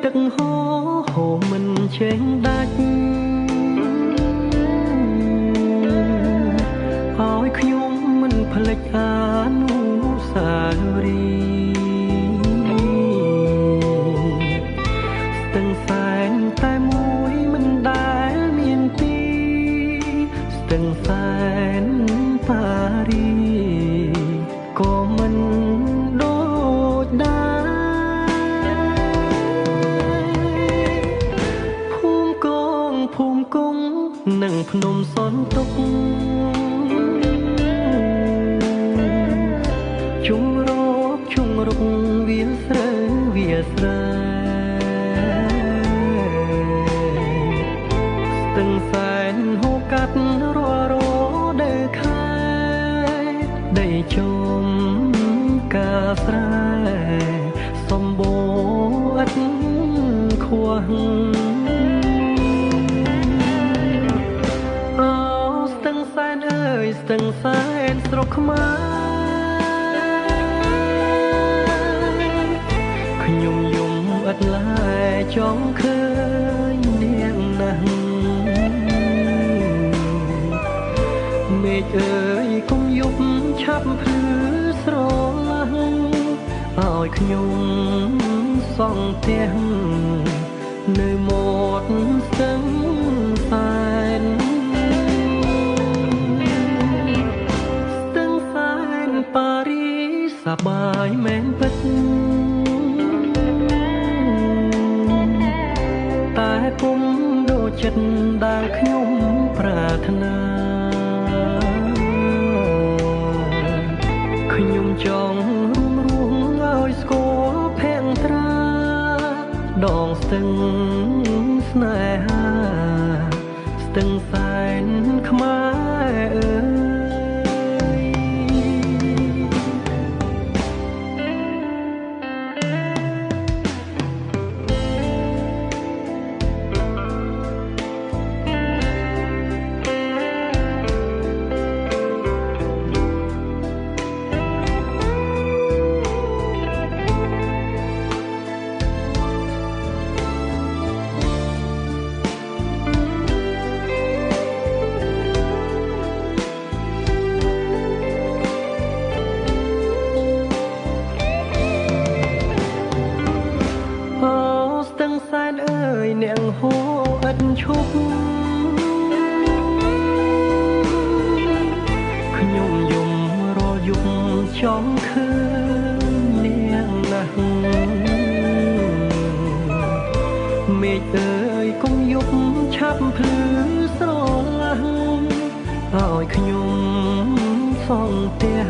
ទឹកហូរហូរមិនចេញដាច់ឲ្យខ្ញុំមិនភ្លេចអនុស្សាវរីយ៍ស្ទឹងសែនតែមួយមិនដែលមានពីរស្ទឹងសែនប៉ារីក៏មិនដូចដែរភូមិគង់និងភ្នំសនទុកជុំរកជុំរុកវាស្រើវាស្រែស្ទឹងសែនហូរកាត់រាល់រដូវខែដីជុំកាស្រែសម្បូរឥតខ្វះស្ទឹងសែនអើយស្ទឹងសែនស្រុកខ្មែរខ្ញុំយំឥតឡាយចង់ឃើញនាងណាស់មេឃអើយកុំយប់ឆាប់ភ្លឺស្រឡះឲ្យខ្ញុំសង់ផ្ទះនៅមាត់ស្ទឹងសែនស្ទឹងសែនប៉ារីសប្បាយមែនពិតតែពុំដូចចិត្តដែលខ្ញុំប្រាថ្នាខ្ញុំចង់រួមឲ្យស្គាល់ភក្ត្រាដងស្ទឹងស្នេហាស្ទឹងសែនខ្មែរអើយសែនអើយនាងហូរឥតឈប់ខ្ញុំយំរាល់យប់ចង់ឃើញនាងណាស់មេឃអើយកុំយប់ឆាប់ភ្លឺស្រឡះឲ្យខ្ញុំសង់ផ្ទះ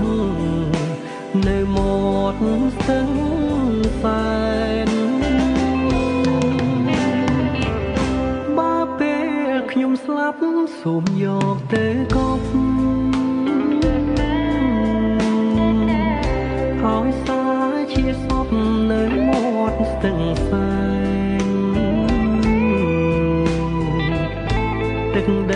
នៅមាត់ស្ទឹងសែនខ្ញុំស្លាប់សូមយកទៅកប់ឲ្យសាជាសពនៅមាត់ស្ទឹងសែនទឹកដី